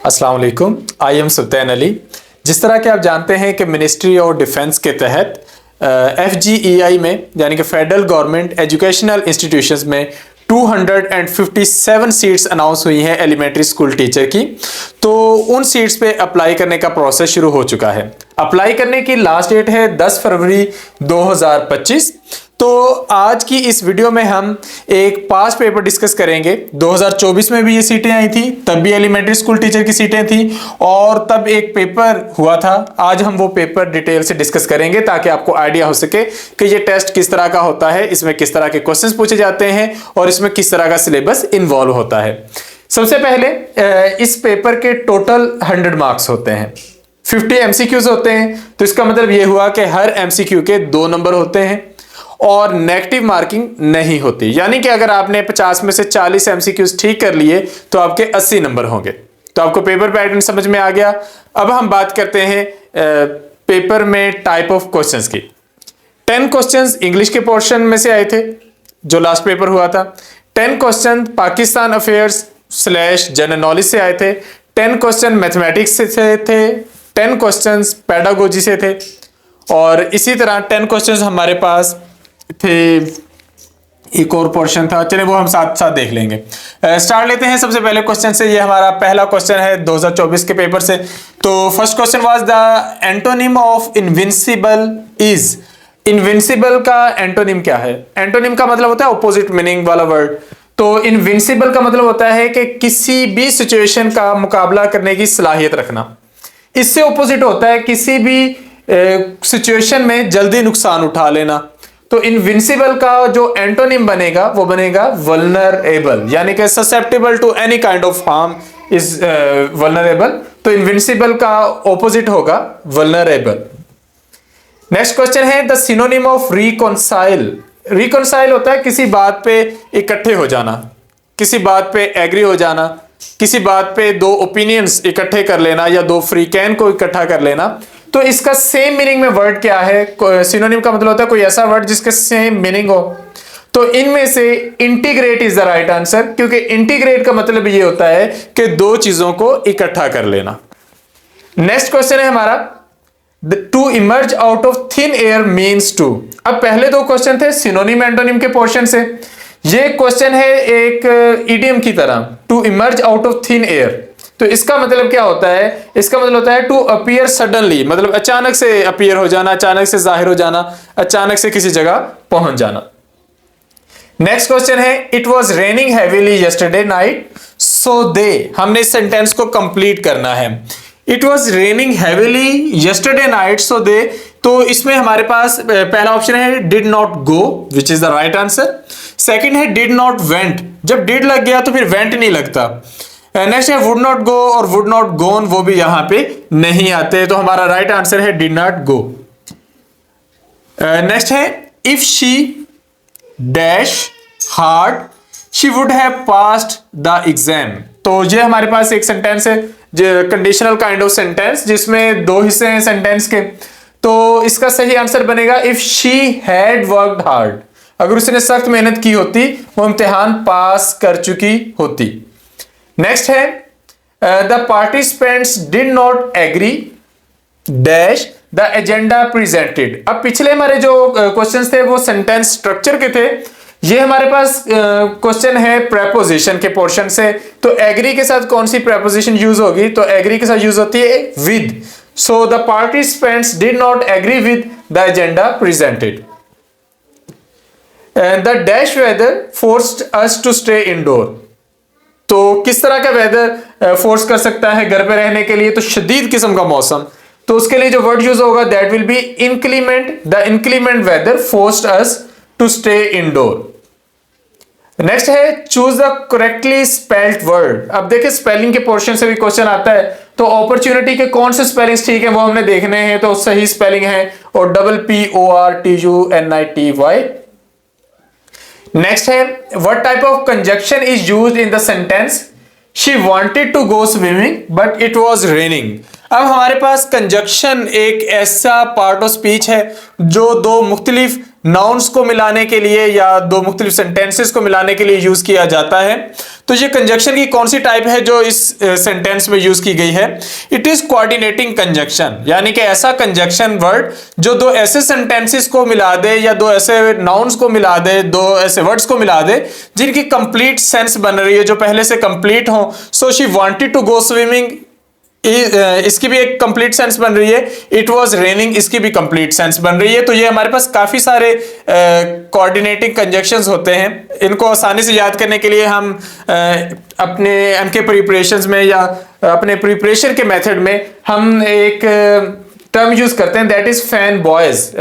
अस्सलाम वालेकुम। I am सुल्तान अली। जिस तरह के आप जानते हैं कि मिनिस्ट्री ऑफ डिफेंस के तहत FGEI में यानी कि फेडरल गवर्नमेंट एजुकेशनल इंस्टीट्यूशंस में 257 सीट्स अनाउंस हुई हैं एलिमेंट्री स्कूल टीचर की। तो उन सीट्स पे अप्लाई करने का प्रोसेस शुरू हो चुका है। अप्लाई करने की लास्ट डेट है 10 फरवरी 2025। तो आज की इस वीडियो में हम एक पास्ट पेपर डिस्कस करेंगे। 2024 में भी ये सीटें आई थी, तब भी एलिमेंट्री स्कूल टीचर की सीटें थी और तब एक पेपर हुआ था। आज हम वो पेपर डिटेल से डिस्कस करेंगे ताकि आपको आइडिया हो सके कि ये टेस्ट किस तरह का होता है, इसमें किस तरह के क्वेश्चंस पूछे जाते हैं और इसमें किस तरह का सिलेबस इन्वॉल्व होता है। सबसे पहले इस पेपर के टोटल 100 मार्क्स होते हैं, 50 MCQs होते हैं। तो इसका मतलब ये हुआ कि हर MCQ के 2 नंबर होते हैं और नेगेटिव मार्किंग नहीं होती, यानी कि अगर आपने 50 में से 40 MCQs ठीक कर लिए तो आपके 80 नंबर होंगे। तो आपको पेपर पैटर्न समझ में आ गया। अब हम बात करते हैं पेपर में टाइप ऑफ क्वेश्चंस की। 10 क्वेश्चंस इंग्लिश के पोर्शन में से आए थे जो लास्ट पेपर हुआ था। 10 question Pakistan affairs / general knowledge से आए थे। 10 क्वेश्चन मैथमेटिक्स से थे। 10 क्वेश्चन पेडागोजी से थे और इसी तरह 10 क्वेश्चन हमारे पास थे। एक और पोर्शन था, चलिए वो हम साथ साथ देख लेंगे। स्टार्ट लेते हैं सबसे पहले क्वेश्चन से। ये हमारा पहला क्वेश्चन है 2024 के पेपर से। तो first question was the antonym of invincible is. Invincible का एंटोनिम क्या है? एंटोनिम का मतलब होता है ऑपोजिट मीनिंग वाला वर्ड। तो इनविंसिबल का मतलब होता है कि किसी भी सिचुएशन का मुकाबला करने की सलाहियत रखना। इससे ऑपोजिट होता है किसी भी सिचुएशन में जल्दी नुकसान उठा लेना। तो इनविंसिबल का जो एंटोनिम बनेगा वो बनेगा वल्नरेबल, यानी कि susceptible to any kind of harm is vulnerable. तो इनविंसिबल का ऑपोजिट होगा वल्नरेबल। नेक्स्ट क्वेश्चन है the synonym of reconcile. Reconcile होता है किसी बात पे इकट्ठे हो जाना, किसी बात पे एग्री हो जाना, किसी बात पे 2 ओपिनियंस इकट्ठे कर लेना या 2 फ्री कैन को इकट्ठा कर लेना। तो इसका सेम मीनिंग में वर्ड क्या है? सिनोनिम का मतलब होता है कोई ऐसा वर्ड जिसके सेम मीनिंग हो। तो इनमें से integrate is the right answer, क्योंकि इंटीग्रेट का मतलब ये होता है कि 2 चीजों को इकट्ठा कर लेना। नेक्स्ट क्वेश्चन है हमारा to emerge out of thin air means to. अब पहले 2 क्वेश्चन थे सिनोनिम एंटोनिम के पोर्शन से। ये क्वेश्चन है एक इडियम की तरह, to emerge out of thin air. तो इसका मतलब क्या होता है? इसका मतलब होता है टू अपीयर सडनली, मतलब अचानक से अपीयर हो जाना, अचानक से जाहिर हो जाना, अचानक से किसी जगह पहुंच जाना। नेक्स्ट क्वेश्चन है it was raining heavily yesterday night so they. हमने इस सेंटेंस को कंप्लीट करना है। It was raining heavily yesterday night so they. तो इसमें हमारे पास पहला ऑप्शन है did not go, which is the right answer. Second है डिड नॉट वेंट। जब डिड लग गया तो फिर वेंट नहीं लगता। नेक्स्ट है वुड नॉट गो और वुड नॉट गोन, वो भी यहां पे नहीं आते। तो हमारा राइट आंसर है डिड नॉट गो। नेक्स्ट है if she dash hard she would have passed the exam. तो ये हमारे पास एक सेंटेंस है, कंडीशनल काइंड ऑफ सेंटेंस, जिसमें 2 हिस्से हैं सेंटेंस के। तो इसका सही आंसर बनेगा if she had worked hard. अगर उसने सख्त मेहनत की होती वो इम्तिहान पास कर चुकी होती। नेक्स्ट है the participants did not agree dash the agenda presented. अब पिछले हमारे जो क्वेश्चंस थे वो सेंटेंस स्ट्रक्चर के थे। ये हमारे पास क्वेश्चन है प्रेपोजिशन के पोर्शन से। तो एग्री के साथ कौन सी प्रेपोजिशन यूज होगी? तो एग्री के साथ यूज होती है with. So the participants did not agree with the agenda presented. The dash weather forced us to stay indoor. तो किस तरह का वेदर फोर्स कर सकता है घर पे रहने के लिए? तो शदीद किस्म का मौसम। तो उसके लिए जो वर्ड यूज होगा that will be inclement. The inclement weather forced us to stay indoor. Next है choose the correctly spelled word. अब देखिए स्पेलिंग के पोर्शन से भी क्वेश्चन आता है। तो अपॉर्चुनिटी के कौन से स्पेलिंग्स ठीक है वो हमने देखने हैं। तो सही स्पेलिंग है और PPORTUNITY। नेक्स्ट है what type of conjunction is used in the sentence she wanted to go swimming but it was raining. अब हमारे पास कंजक्शन एक ऐसा पार्ट ऑफ स्पीच है जो दो मुख्तलिफ नाउन्स को मिलाने के लिए या दो मुख्तलिफ सेंटेंसेस को मिलाने के लिए यूज किया जाता है। तो ये कंजक्शन की कौन सी टाइप है जो इस सेंटेंस में यूज की गई है? इट इज कोऑर्डिनेटिंग कंजक्शन, यानी कि ऐसा कंजक्शन वर्ड जो दो ऐसे सेंटेंसेस को मिला दे या दो ऐसे नाउन्स को मिला दे, दो ऐसे वर्ड्स को मिला दे जिनकी कंप्लीट सेंस बन रही है, जो पहले से कंप्लीट हो। So she wanted to go swimming, इसकी भी एक कंप्लीट सेंस बन रही है। इट वाज रेनिंग, इसकी भी कंप्लीट सेंस बन रही है। तो ये हमारे पास काफी सारे कोऑर्डिनेटिंग कंजक्शंस होते हैं। इनको आसानी से याद करने के लिए हम अपने एमके प्रिपरेशंस में या अपने प्रिपरेशन के मेथड में हम एक टर्म यूज करते हैं, that is fan boys,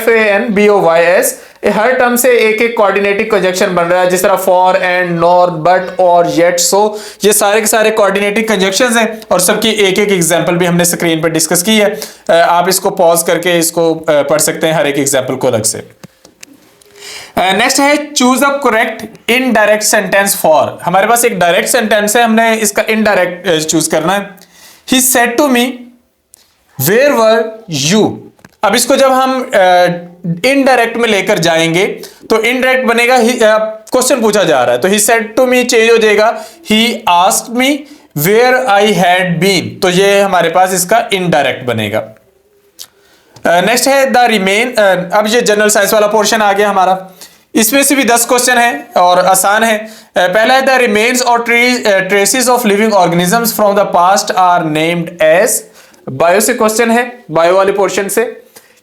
FANBOYS। Her term से एक एक कोऑर्डिनेटिंग कंजक्शन बन रहा है, जिस तरह फॉर, एंड, नॉर, बट, और, येट, सो। ये सारे के सारे कोऑर्डिनेटिंग कंजक्शंस हैं और सबकी एक एक एग्जांपल भी हमने स्क्रीन पर डिस्कस की है। आप इसको पॉज करके इसको पढ़ सकते हैं, हर एक एग्जांपल को अलग से। नेक्स्ट है choose a correct indirect sentence for. हमारे पास एक डायरेक्ट सेंटेंस है, हमने इसका इनडायरेक्ट चूज करना है। He said to me where were you. अब इसको जब हम इनडायरेक्ट में लेकर जाएंगे तो इनडायरेक्ट बनेगा, क्वेश्चन पूछा जा रहा है तो he said to me change हो जाएगा, he asked me where I had been. तो ये हमारे पास इसका इनडायरेक्ट बनेगा। नेक्स्ट है द रिमेन। अब ये जनरल साइंस वाला पोर्शन आ गया हमारा। इसमें से भी 10 क्वेश्चन है और आसान है। पहला है द रिमेन्स और traces of living organisms from the past are named as. Bio से क्वेश्चन है, बायो वाले पोर्शन से,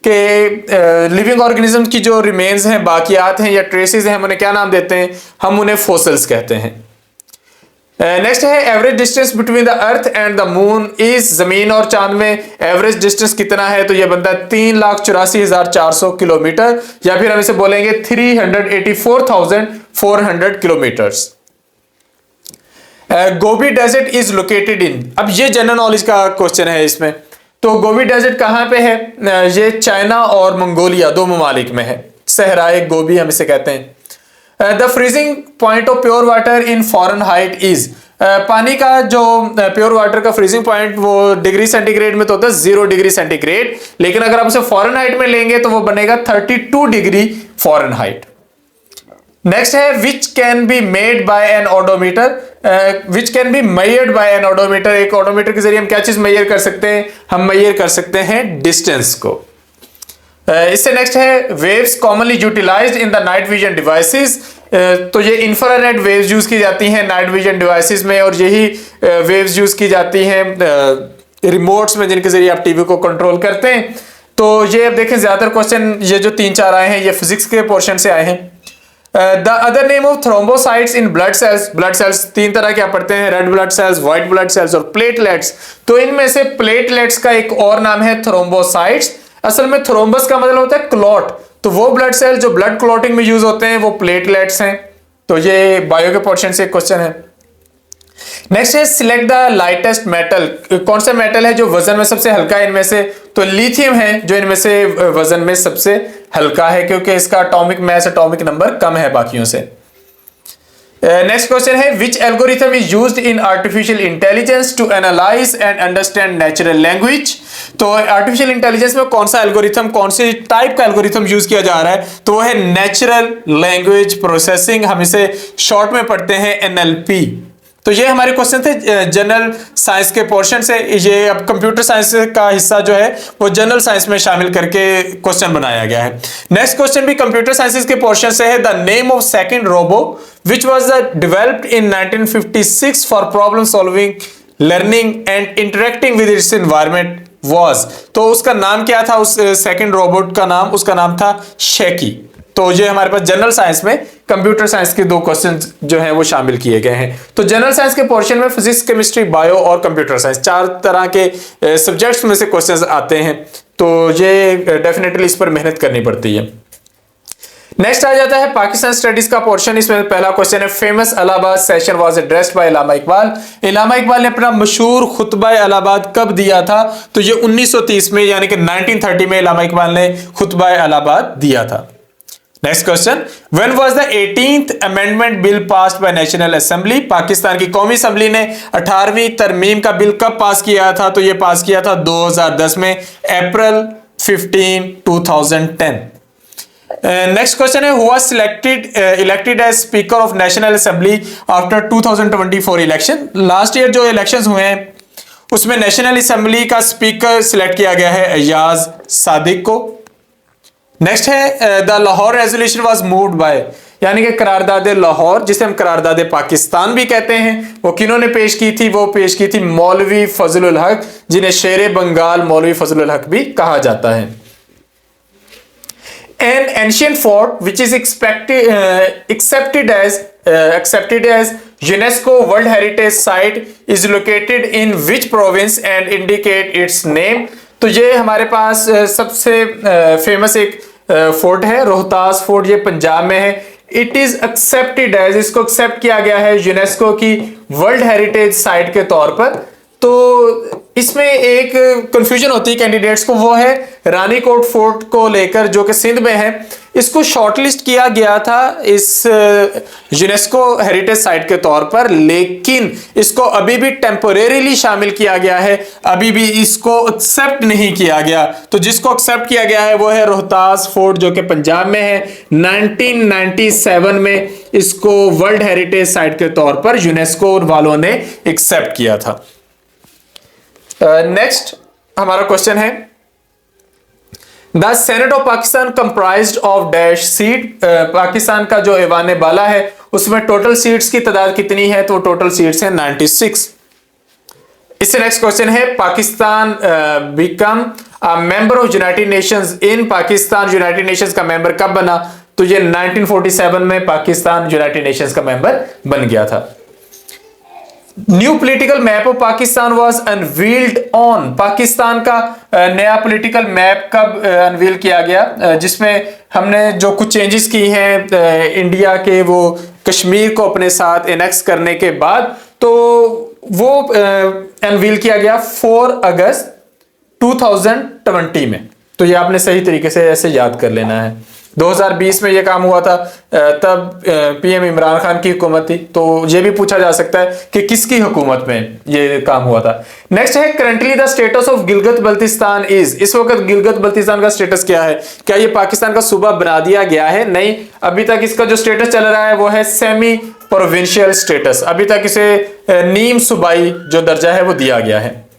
कि लिविंग ऑर्गेनिज्म की जो रिमेन्स हैं, बाकियात हैं या ट्रेसेस हैं, हम उन्हें क्या नाम देते हैं? हम उन्हें फोसिल्स कहते हैं। नेक्स्ट है average distance between the earth and the moon is. जमीन और चांद में एवरेज डिस्टेंस कितना है? तो यह बनता है 3,84,400 किलोमीटर, या फिर हम इसे बोलेंगे 384,400 kilometres. Gobi desert is located in. अब ये जनरल नॉलेज का क्वेश्चन है इसमें। तो गोबी डेजर्ट कहां पे है? ये चाइना और मंगोलिया, दो ममालिक में है। सहराए गोबी हम इसे कहते हैं। The freezing point of pure water in Fahrenheit is. पानी का जो प्योर वाटर का फ्रीजिंग पॉइंट वो डिग्री सेंटीग्रेड में तो होता है 0 डिग्री सेंटीग्रेड, लेकिन अगर आप उसे फॉरेनहाइट में लेंगे तो वो बनेगा 32 डिग्री फॉरेनहाइट। नेक्स्ट है which can be made by an odometer. Which can be measured by an odometer. एक ऑडोमीटर के जरिए हम क्या चीज मेजर कर सकते हैं? हम मेजर कर सकते हैं डिस्टेंस को। इससे नेक्स्ट है waves commonly utilised in the night vision devices. तो ये इंफ्रारेड वेव्स यूज की जाती हैं नाइट विजन डिवाइसेस में, और यही वेव्स यूज की जाती हैं रिमोट्स में, जिनके जरिए आप टीवी को कंट्रोल करते हैं। तो ये अब देखें ज्यादातर क्वेश्चन ये जो 3-4 आए हैं ये फिजिक्स के पोर्शन से आए हैं। The other name of thrombocytes in blood cells. Blood cells 3 तरह के पढ़ते हैं, red blood cells, white blood cells और प्लेटलेट्स। तो इनमें से प्लेटलेट्स का एक और नाम है थ्रोम्बोसाइट्स। असल में थ्रोम्बस का मतलब होता है क्लॉट, तो वो ब्लड सेल जो ब्लड क्लॉटिंग में यूज होते हैं वो प्लेटलेट्स हैं। तो ये बायो के पोर्शन से क्वेश्चन है। नेक्स्ट है सिलेक्ट द लाइटेस्ट मेटल। कौन सा मेटल है जो वजन में सबसे हल्का है इनमें से? तो लिथियम है जो इनमें से वजन में सबसे हल्का है, क्योंकि इसका एटॉमिक मास, एटॉमिक नंबर कम है बाकियों से। नेक्स्ट क्वेश्चन है which algorithm is used in artificial intelligence to analyse and understand natural language. तो आर्टिफिशियल इंटेलिजेंस में कौन सा एल्गोरिथम, कौन सी टाइप का एल्गोरिथम यूज किया जा रहा है? तो वो है नेचुरल लैंग्वेज प्रोसेसिंग, हम इसे शॉर्ट में पढ़ते हैं NLP। तो ये हमारे क्वेश्चन थे जनरल साइंस के पोर्शन से। ये अब कंप्यूटर साइंस का हिस्सा जो है वो जनरल साइंस में शामिल करके क्वेश्चन बनाया गया है। नेक्स्ट क्वेश्चन भी कंप्यूटर साइंसेस के पोर्शन से है। The name of second robo which was developed in 1956 for problem solving, learning and interacting with its environment was. तो उसका नाम क्या था? उस सेकंड रोबोट का नाम, उसका नाम था शेकी। तो ये हमारे पास जनरल साइंस में कंप्यूटर साइंस के 2 क्वेश्चन जो हैं वो शामिल किए गए हैं। तो जनरल साइंस के पोर्शन में फिजिक्स, केमिस्ट्री, बायो और कंप्यूटर साइंस 4 तरह के सब्जेक्ट्स में से क्वेश्चंस आते हैं। तो ये डेफिनेटली इस पर मेहनत करनी पड़ती है। नेक्स्ट आ जाता है पाकिस्तान स्टडीज का पोर्शन। इसमें पहला क्वेश्चन है famous Allahabad session was addressed by Allama Iqbal. Allama Iqbal ने अपना मशहूर खुतबा इलाहाबाद कब दिया था? तो ये 1930 में, यानी कि 1930 में इल्लामा इकबाल ने खुतबा इलाहाबाद दिया था। Next question, when was the 18th amendment bill passed by national assembly? Pakistan की कौमी असेंबली ने 18वीं तरमीम का बिल कब पास किया था? तो ये पास किया था 2010 में, अप्रैल 15, 2010। नेक्स्ट क्वेश्चन है, who was elected as speaker of national assembly after 2024 election? Last year जो इलेक्शंस हुए हैं उसमें नेशनल असेंबली का स्पीकर सिलेक्ट किया गया है एजाज सादिक को। नेक्स्ट है, the Lahore resolution was moved by, यानी कि करारदाद लाहौर, जिसे हम करारदाद पाकिस्तान भी कहते हैं, वो किन्होंने पेश की थी? वो पेश की थी मौलवी फजलुल हक, जिन्हें शेर बंगाल मौलवी फजलुल हक भी कहा जाता है। An ancient fort which is accepted as UNESCO World Heritage Site is located in which province and indicate its name? तो ये हमारे पास सबसे फेमस एक फोर्ट है, रोहतास फोर्ट, ये पंजाब में है। इट इज एक्सेप्टेड एज, इसको एक्सेप्ट किया गया है यूनेस्को की वर्ल्ड हेरिटेज साइट के तौर पर। तो इसमें एक कंफ्यूजन होती है कैंडिडेट्स को, वो है रानीकोट फोर्ट को लेकर जो कि सिंध में है। इसको शॉर्टलिस्ट किया गया था इस यूनेस्को हेरिटेज साइट के तौर पर, लेकिन इसको अभी भी टेम्पोरेरीली शामिल किया गया है, अभी भी इसको एक्सेप्ट नहीं किया गया। तो जिसको एक्सेप्ट किया गया है वो है रोहतास फोर्ट, जो कि पंजाब में है। 1997 में इसको वर्ल्ड हेरिटेज साइट के तौर पर यूनेस्को वालों ने एक्सेप्ट किया था। नेक्स्ट हमारा क्वेश्चन है, the senate of Pakistan comprised of dash seat? Pakistan का जो ऐवान बाला है उसमें टोटल सीट्स की तादाद कितनी है? तो टोटल सीट्स है 96। इससे नेक्स्ट क्वेश्चन है, Pakistan become a member of United Nations in? Pakistan United Nations का मेंबर कब बना? तो ये 1947 में पाकिस्तान यूनाइटेड नेशंस का मेंबर बन गया था। New political map of Pakistan was unveiled on? Pakistan का नया पॉलिटिकल मैप कब अनवील किया गया? जिसमें हमने जो कुछ चेंजेस की हैं इंडिया के, वो कश्मीर को अपने साथ एनेक्स करने के बाद, तो वो अनवील किया गया 4 अगस्त 2020 में। तो ये आपने सही तरीके से ऐसे याद कर लेना है। 2020 में ये काम हुआ था, तब पीएम इमरान खान की हुकूमत थी। तो ये भी पूछा जा सकता है कि किसकी हुकूमत में ये काम हुआ था। नेक्स्ट है, currently the status of Gilgit Baltistan is? इस वक्त गिलगित बल्तिस्तान का स्टेटस क्या है? क्या ये पाकिस्तान का सूबा बना दिया गया है? नहीं, अभी तक इसका जो स्टेटस चल रहा है वो है सेमी प्रोविंशियल स्टेटस। अभी तक इसे नीम सूबाई जो दर्जा है वो दिया गया है।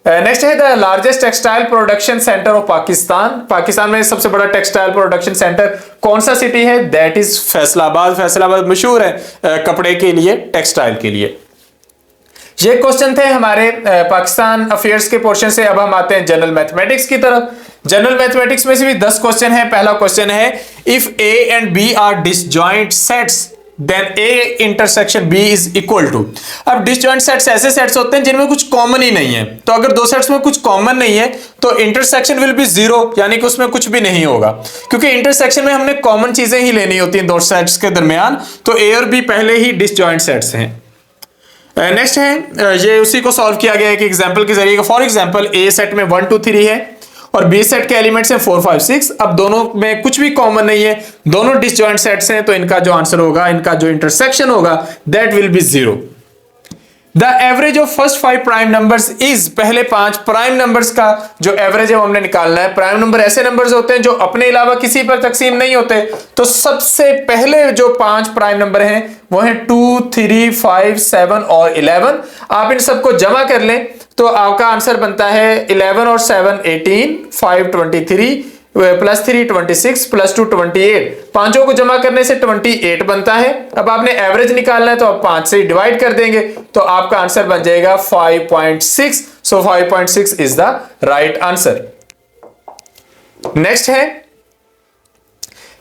नेक्स्ट है, the largest textile production centre of Pakistan? Pakistan में सबसे बड़ा टेक्सटाइल प्रोडक्शन सेंटर कौन सा सिटी है? That is Faisalabad. फैसलाबाद मशहूर है कपड़े के लिए, टेक्सटाइल के लिए। ये क्वेश्चन थे हमारे पाकिस्तान अफेयर्स के पोर्शन से। अब हम आते हैं जनरल मैथमेटिक्स की तरफ। जनरल मैथमेटिक्स में से भी 10 क्वेश्चन है। पहला क्वेश्चन है, if A and B are disjoint sets then A intersection B is equal to. अब डिसजॉइंट सेट्स ऐसे सेट्स होते हैं जिनमें कुछ कॉमन ही नहीं है। तो अगर दो सेट्स में कुछ कॉमन नहीं है तो इंटरसेक्शन विल बी 0, यानी कि उसमें कुछ भी नहीं होगा, क्योंकि इंटरसेक्शन में हमने कॉमन चीजें ही लेनी होती हैं दो सेट्स के दरमियान। तो ए और बी पहले ही डिसजॉइंट सेट्स हैं। नेक्स्ट है, ये उसी को सॉल्व किया गया है कि एग्जांपल के जरिए। फॉर एग्जांपल ए सेट में 1 2 3 है और बी सेट के एलिमेंट्स हैं 4 5 6। अब दोनों में कुछ भी कॉमन नहीं है, दोनों डिसजॉइंट सेट्स हैं, तो इनका जो आंसर होगा, इनका जो इंटरसेक्शन होगा, that will B 0। The average of first 5 prime numbers is? पहले 5 प्राइम नंबर्स का जो एवरेज है वो हमने निकालना है। प्राइम नंबर ऐसे नंबर्स होते हैं जो अपने अलावा किसी पर तकसीम नहीं होते। तो सबसे पहले जो 5 प्राइम नंबर हैं वो हैं 2 3 5 7 और 11। आप इन सबको जमा कर लें तो आपका आंसर बनता है 11 और 7 18, 5 23, प्लस 3 26, प्लस 2 28। पांचों को जमा करने से 28 बनता है। अब आपने एवरेज निकालना है तो आप 5 से डिवाइड कर देंगे तो आपका आंसर बन जाएगा 5.6। So 5.6 is the right answer. Next है,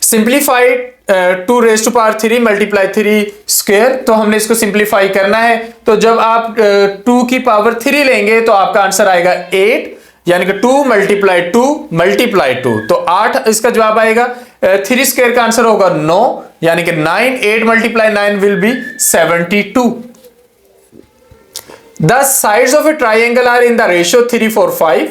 simplified 2 raise to power 3 multiply 3 square. तो हमने इसको सिंप्लीफाई करना है। तो जब आप 2 की पावर 3 लेंगे तो आपका आंसर आएगा 8, यानी कि 2 मल्टीप्लाई 2 मल्टीप्लाई 2, तो 8 इसका जवाब आएगा। 3 स्क्वायर का आंसर होगा 9, यानी कि 9। 8 multiply 9 will be 72। The sides of a triangle are in the ratio 3 4 5।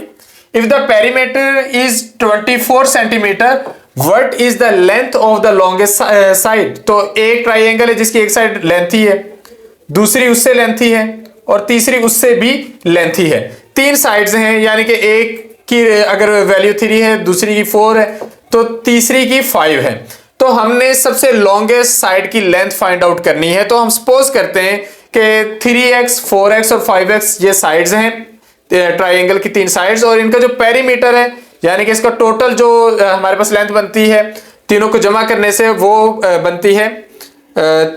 If the perimeter is 24 centimeter what is the length of the longest side. तो एक ट्राइंगल है जिसकी एक साइड लेंथी है, दूसरी उससे लेंथी है और तीसरी उससे भी लेंथी है। तीन साइड्स हैं, यानी कि एक की अगर वैल्यू 3 है, दूसरी की 4 है, तो तीसरी की 5 है। तो हमने सबसे लॉन्गेस्ट साइड की लेंथ फाइंड आउट करनी है। तो हम सपोज करते हैं कि 3x 4x और 5x ये साइड्स हैं ट्राइंगल की, तीन साइड्स, और इनका जो पेरीमीटर है यानी कि इसका टोटल जो हमारे पास लेंथ बनती है तीनों को जमा करने से वो बनती है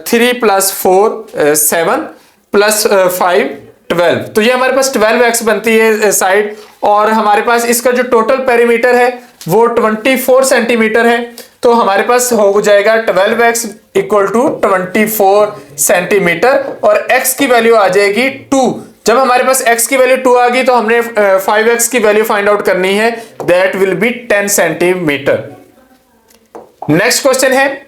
3 + 4 7 + 5 12। तो ये हमारे पास 12x बनती है साइड, और हमारे पास इसका जो टोटल पेरीमीटर है वो 24 सेंटीमीटर है। तो हमारे पास हो जाएगा 12x = 24 सेंटीमीटर, और x की वैल्यू आ जाएगी 2। जब हमारे पास x की वैल्यू 2 आ गई तो हमने 5x की वैल्यू फाइंड आउट करनी है, that will be 10 centimetre. Next question है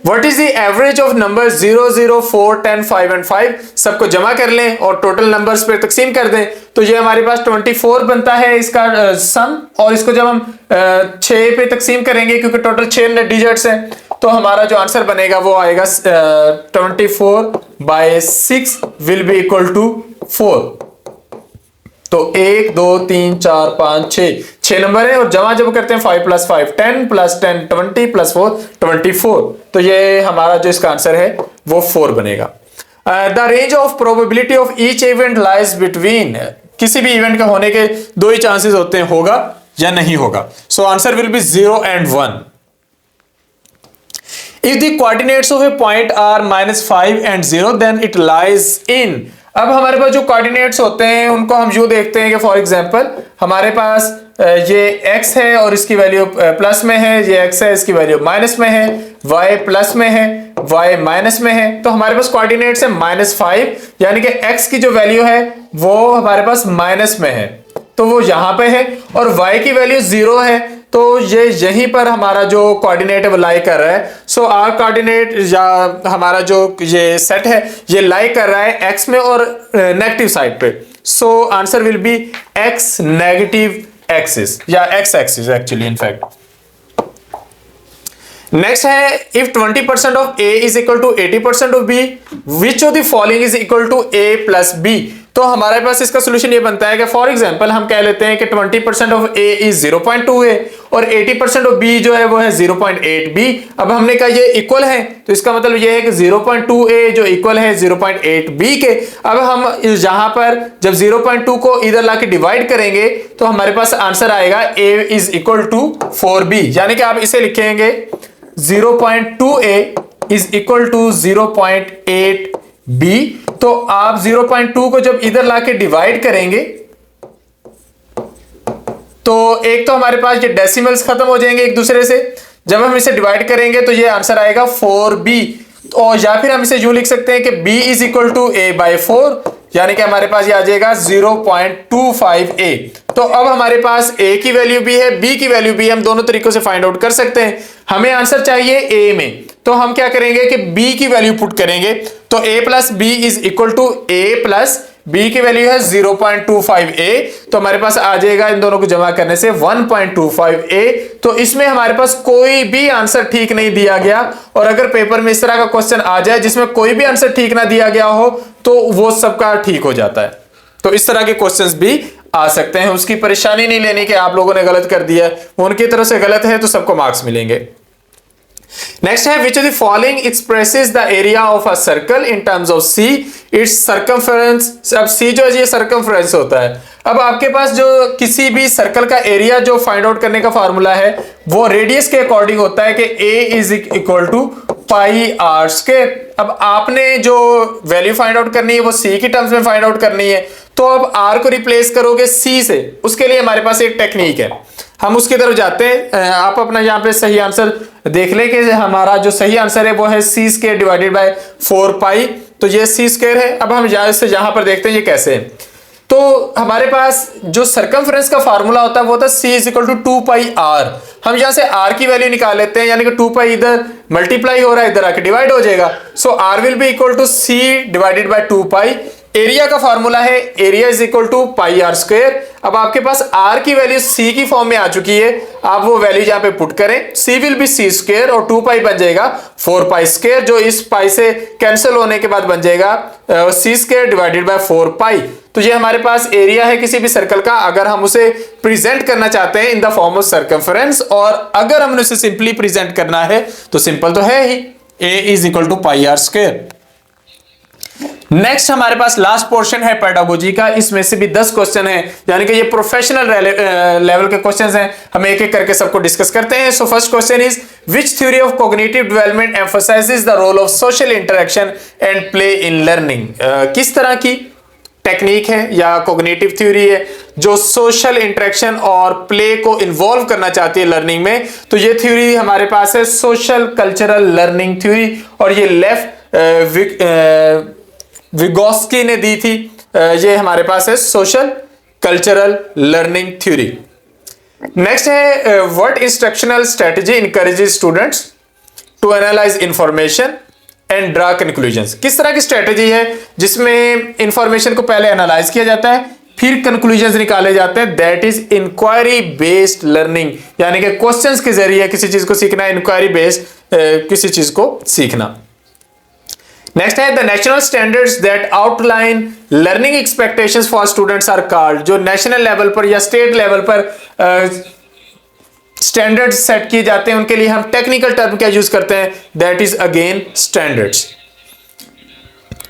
what is the average of number 0 0 4 10 5 and 5। सबको जमा कर लें और टोटल नंबर्स पे तकसीम कर दें। तो ये हमारे पास 24 बनता है इसका सम, और इसको जब हम 6 पे तकसीम करेंगे क्योंकि टोटल 6 डिजिट्स हैं, तो हमारा जो आंसर बनेगा वो आएगा 24/6 विल बी इक्वल टू 4। तो 1 2 3 4 5 6 नंबर है, और जमा जब करते हैं 5 + 5 10 + 10 20 + 4 24। तो ये हमारा जो इसका आंसर है वो 4 बनेगा। The range of probability of each event lies between. किसी भी इवेंट का होने के दो ही चांसेस होते हैं, होगा या नहीं होगा। सो answer will B 0 and 1। If the coordinates of a point are -5 and 0 then it lies in। अब हमारे पास जो कोऑर्डिनेट्स होते हैं उनको हम यूं देखते हैं कि फॉर एग्जांपल हमारे पास ये x है और इसकी वैल्यू प्लस में है, ये x है इसकी वैल्यू माइनस में है, y प्लस में है, y माइनस में है। तो हमारे पास कोऑर्डिनेट्स है -5, यानी कि x की जो वैल्यू है वो हमारे पास माइनस में है तो वो यहां पे है, और y की वैल्यू 0 है तो ये यहीं पर हमारा जो कोऑर्डिनेट है वो लाई कर रहा है। सो आर कोऑर्डिनेट या हमारा जो ये सेट है ये लाई कर रहा है x में और नेगेटिव साइड पे। So answer will be x negative axis या x axis actually in fact. Next है if 20% of a is equal to 80% of b which of the following is equal to a + b। तो हमारे पास इसका solution ये बनता है कि फॉर एग्जांपल हम कह लेते हैं कि 20% ऑफ a इज 0.2 a और 80% ऑफ b जो है वो है 0.8 b। अब हमने कहा ये इक्वल है तो इसका मतलब ये है कि 0.2 a जो इक्वल है 0.8 b के। अब हम यहां पर जब 0.2 को इधर लाके डिवाइड करेंगे तो हमारे पास आंसर आएगा a is equal to 4b, यानी कि आप इसे लिखेंगे 0.2a is equal to 0.8b। तो आप 0.2 को जब इधर लाके डिवाइड करेंगे तो एक तो हमारे पास ये डेसिमल्स खत्म हो जाएंगे एक दूसरे से, जब हम इसे डिवाइड करेंगे तो ये आंसर आएगा 4b। और या फिर हम इसे यूं लिख सकते हैं कि b is equal to a/4, यानी कि हमारे पास ये आ जाएगा 0.25a। तो अब हमारे पास a की वैल्यू भी है, b की वैल्यू भी, हम दोनों तरीकों से फाइंड आउट कर सकते हैं। हमें आंसर चाहिए a में, तो हम क्या करेंगे कि b की वैल्यू पुट करेंगे। तो a + b is equal to a + b की वैल्यू है 0.25a, तो हमारे पास आ जाएगा इन दोनों को जमा करने से 1.25a। तो इसमें हमारे पास कोई भी आंसर ठीक नहीं दिया गया, और अगर पेपर में इस तरह का क्वेश्चन आ जाए जिसमें कोई भी आंसर ठीक ना दिया गया हो तो वो सबका ठीक हो जाता है। तो इस तरह के क्वेश्चंस भी आ सकते हैं, उसकी परेशानी नहीं लेनी कि आप लोगों ने गलत कर दिया, उनकी तरफ से गलत है तो सबको मार्क्स मिलेंगे। नेक्स्ट है विच of the following expresses the area of a circle in terms of c it's circumference. अब c जो है ये सर्कमफेरेंस होता है। अब आपके पास जो किसी भी सर्कल का एरिया जो फाइंड आउट करने का फार्मूला है वो रेडियस के अकॉर्डिंग होता है कि a is equal to πr²। अब आपने जो वैल्यू फाइंड आउट करनी है वो c की टर्म्स में फाइंड आउट करनी है, तो अब r को रिप्लेस करोगे c से। उसके लिए हमारे पास एक टेक्निक है, हम उसकी तरफ जाते हैं। आप अपना यहाँ पे सही आंसर देख लें कि हमारा जो सही आंसर है वो है c² डिवाइडेड बाय 4π। तो ये c² है। अब हम यहाँ पर देखते हैं ये कैसे है। तो हमारे पास जो सर्कमफ्रेंस का फार्मूला होता है वो होता है c is equal to 2πr। हम यहाँ से r की वैल्यू निकाल लेते हैं, यानी कि 2π इधर मल्टीप्लाई हो रहा है, इधर आके डिवाइड हो जाएगा। So r will be equal to c divided by 2π। Area का फॉर्मूला है area is equal to pi r square. अब आपके पास आर की वैल्यू सी की फॉर्म में आ चुकी है, आप वो वैल्यू यहां पे पुट करें, सी विल बी सी स्क्वायर और 2 पाई बन जाएगा 4 पाई स्क्वायर, जो इस पाई से कैंसिल होने के बाद बन जाएगा सी स्क्वायर डिवाइडेड बाय 4 पाई। तो ये हमारे पास एरिया है किसी भी सर्कल का, अगर हम उसे प्रेजेंट करना चाहते हैं in the form of circumference, और अगर हमने उसे सिंपली प्रेजेंट करना है तो सिंपल तो है ही, a is equal to pi r square. Next हमारे पास लास्ट पोर्शन है पेडागोजी का, इसमें से भी 10 क्वेश्चन है, यानी कि ये प्रोफेशनल लेवल के क्वेश्चंस हैं, हम एक एक करके सबको डिस्कस करते हैं। So first question is which theory of cognitive development emphasises the role of social interaction and play in learning. किस तरह की टेक्निक है या कॉग्निटिव थ्योरी है जो सोशल इंटरेक्शन और प्ले को इन्वॉल्व करना चाहती है लर्निंग में? तो ये थ्योरी हमारे पास है सोशल कल्चरल लर्निंग थ्योरी, और ये लेफ्ट विगोस्की ने दी थी। ये हमारे पास है social cultural learning theory. Next है what instructional strategy encourages students to analyse information and draw conclusions. किस तरह की स्ट्रेटजी है जिसमें इंफॉर्मेशन को पहले एनालाइज किया जाता है फिर कंक्लूजन्स निकाले जाते हैं, that is inquiry based learning, यानी कि क्वेश्चंस के जरिए किसी चीज को सीखना, इंक्वायरी बेस्ड किसी चीज को सीखना। नेक्स्ट है the national standards that outline learning expectations for students are called. जो नेशनल लेवल पर या स्टेट लेवल पर स्टैंडर्ड्स सेट किए जाते हैं उनके लिए हम टेक्निकल टर्म क्या यूज करते हैं, that is again standards.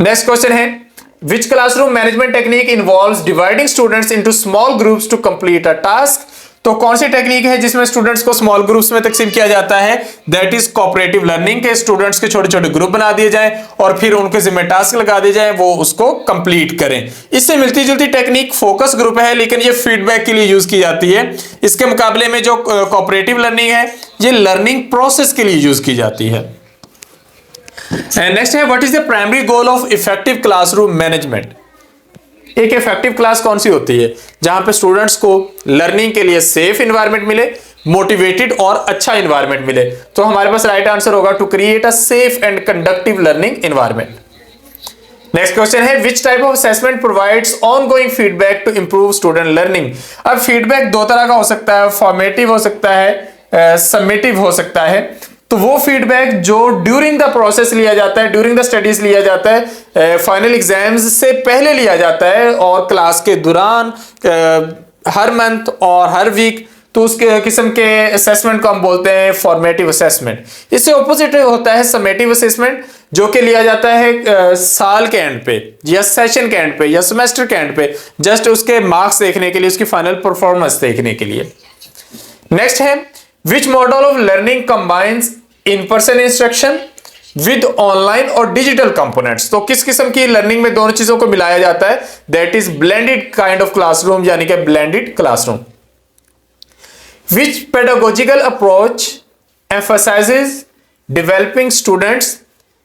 Next question है which classroom management technique involves dividing students into small groups to complete a task. तो कौन सी टेक्निक है जिसमें स्टूडेंट्स को स्मॉल ग्रुप्स में तकसीम किया जाता है, दैट इज कोऑपरेटिव लर्निंग के स्टूडेंट्स के छोटे छोटे ग्रुप बना दिए जाएं और फिर उनके जिम्मे टास्क लगा दिए जाएं, वो उसको कंप्लीट करें। इससे मिलती जुलती टेक्निक फोकस ग्रुप है, लेकिन ये फीडबैक के लिए यूज की जाती है। इसके मुकाबले में जो कोऑपरेटिव लर्निंग है ये लर्निंग प्रोसेस के लिए यूज की जाती है। नेक्स्ट है what is the primary goal of effective classroom management. एक इफेक्टिव क्लास कौन सी होती है जहां पे स्टूडेंट्स को लर्निंग के लिए सेफ इन्वायरमेंट मिले, मोटिवेटेड और अच्छा इन्वायरमेंट मिले। तो हमारे पास राइट आंसर होगा to create a safe and conductive learning environment. Next question है which type of assessment provides ongoing feedback to improve student learning. अब फीडबैक दो तरह का हो सकता है, फॉर्मेटिव हो सकता है, समेटिव हो सकता है। तो वो फीडबैक जो ड्यूरिंग द प्रोसेस लिया जाता है, ड्यूरिंग द स्टडीज लिया जाता है, फाइनल एग्जाम्स से पहले लिया जाता है और क्लास के दौरान हर मंथ और हर वीक, तो उस किस्म के असेसमेंट को हम बोलते हैं फॉर्मेटिव असेसमेंट। इससे ऑपोजिट होता है समेटिव असेसमेंट, जो कि लिया जाता है साल के एंड पे या सेशन के एंड पे या सेमेस्टर के एंड पे, जस्ट उसके मार्क्स देखने के लिए, उसकी फाइनल परफॉर्मेंस देखने के लिए। नेक्स्ट है which model of learning combines in person instruction with online और डिजिटल कंपोनेंट्स। तो किस किस्म की लर्निंग में दोनों चीजों को मिलाया जाता है, that is blended kind of classroom, यानी कि blended classroom. Which pedagogical approach emphasises developing students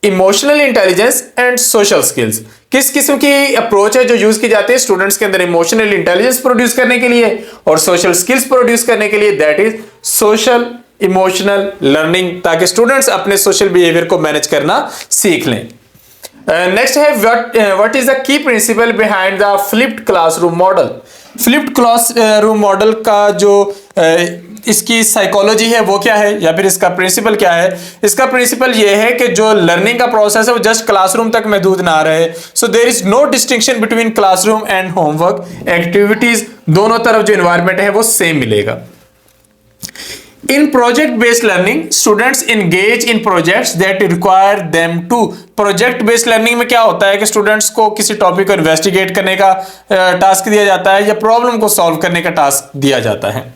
emotional intelligence and social skills. किस किस्म की अप्रोच है जो यूज की जाती है स्टूडेंट्स के अंदर इमोशनल इंटेलिजेंस प्रोड्यूस करने के लिए और सोशल स्किल्स प्रोड्यूस करने के लिए, that is social emotional learning, ताकि स्टूडेंट्स अपने सोशल बिहेवियर को मैनेज करना सीख लें। नेक्स्ट है what is the key principle behind the flipped classroom model. Flipped classroom model का जो इसकी साइकोलॉजी है वो क्या है, या फिर इसका प्रिंसिपल क्या है? इसका प्रिंसिपल ये है कि जो लर्निंग का प्रोसेस है वो जस्ट क्लासरूम तक महदूद ना रहे। So there is no distinction between classroom and homework activities, दोनों तरफ जो इन्वायरमेंट है वो सेम मिलेगा। In project-based learning, students engage in projects that require them to। Project-based learning में क्या होता है कि स्टूडेंट्स को किसी टॉपिक को इन्वेस्टिगेट करने का टास्क दिया जाता है या प्रॉब्लम को सॉल्व करने का टास्क दिया जाता है।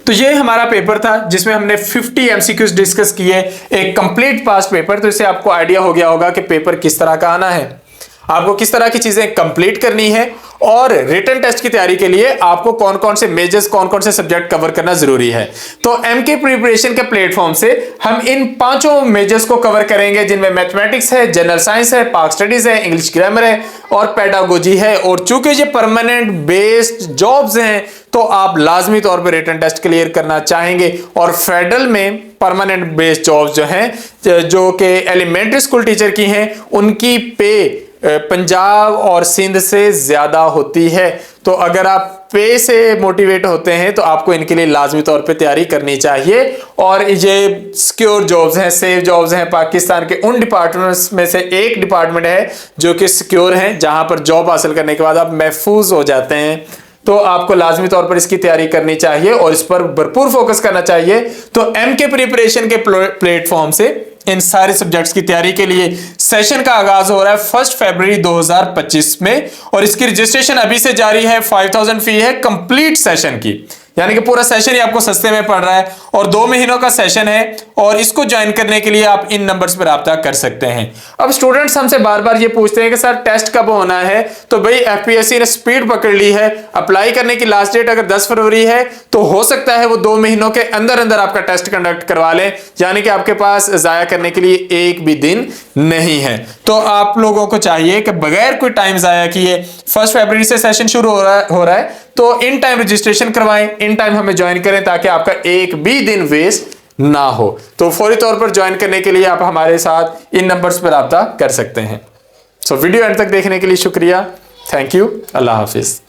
तो ये हमारा पेपर था जिसमें हमने 50 MCQs डिस्कस किए, एक कंप्लीट पास्ट पेपर। तो इससे आपको आइडिया हो गया होगा कि पेपर किस तरह का आना है, आपको किस तरह की चीजें कंप्लीट करनी है, और रिटन टेस्ट की तैयारी के लिए आपको कौन कौन से मेजर्स, कौन कौन से सब्जेक्ट कवर करना जरूरी है। तो एमके प्रिपरेशन के प्लेटफॉर्म से हम इन पांचों मेजर्स को कवर करेंगे, जिनमें मैथमेटिक्स है, जनरल साइंस है, पाक स्टडीज है, इंग्लिश ग्रामर है और पेडागोजी है। और चूंकि ये परमानेंट बेस्ड जॉब्स हैं तो आप लाजमी तौर पर रिटन टेस्ट क्लियर करना चाहेंगे। और फेडरल में परमानेंट बेस्ड जॉब्स जो हैं, जो कि एलिमेंट्री स्कूल टीचर की हैं, उनकी पे पंजाब और सिंध से ज्यादा होती है। तो अगर आप पे से मोटिवेट होते हैं तो आपको इनके लिए लाजमी तौर पे तैयारी करनी चाहिए। और ये सिक्योर जॉब्स हैं, सेफ जॉब्स हैं, पाकिस्तान के उन डिपार्टमेंट्स में से एक डिपार्टमेंट है जो कि सिक्योर है, जहां पर जॉब हासिल करने के बाद आप महफूज हो जाते हैं। तो आपको लाजमी तौर पर इसकी तैयारी करनी चाहिए और इस पर भरपूर फोकस करना चाहिए। तो एमके प्रिपरेशन के प्लेटफॉर्म से इन सारे सब्जेक्ट्स की तैयारी के लिए सेशन का आगाज हो रहा है 1 फरवरी 2025 में, और इसकी रजिस्ट्रेशन अभी से जारी है। 5000 फी है कंप्लीट सेशन की, यानी कि पूरा सेशन ही आपको सस्ते में पड़ रहा है और 2 महीनों का सेशन है। और इसको ज्वाइन करने के लिए आप इन नंबर्स पर राब्ता कर सकते हैं। अब स्टूडेंट्स हमसे बार बार ये पूछते हैं कि सर टेस्ट कब होना है, तो भाई एफपीएससी ने स्पीड पकड़ ली है। अप्लाई करने की लास्ट डेट अगर 10 फरवरी है तो हो सकता है वो 2 महीनों के अंदर अंदर आपका टेस्ट कंडक्ट करवा लें, यानी कि आपके पास जाया करने के लिए एक भी दिन नहीं है। तो आप लोगों को चाहिए कि बगैर कोई टाइम जाया किए 1 फरवरी से सेशन शुरू हो रहा है तो इन टाइम रजिस्ट्रेशन करवाएं, इन टाइम हमें ज्वाइन करें ताकि आपका एक भी दिन वेस्ट ना हो। तो फौरी तौर पर ज्वाइन करने के लिए आप हमारे साथ इन नंबर्स पर राब्ता कर सकते हैं। सो वीडियो एंड तक देखने के लिए शुक्रिया। Thank you. Allah Hafiz.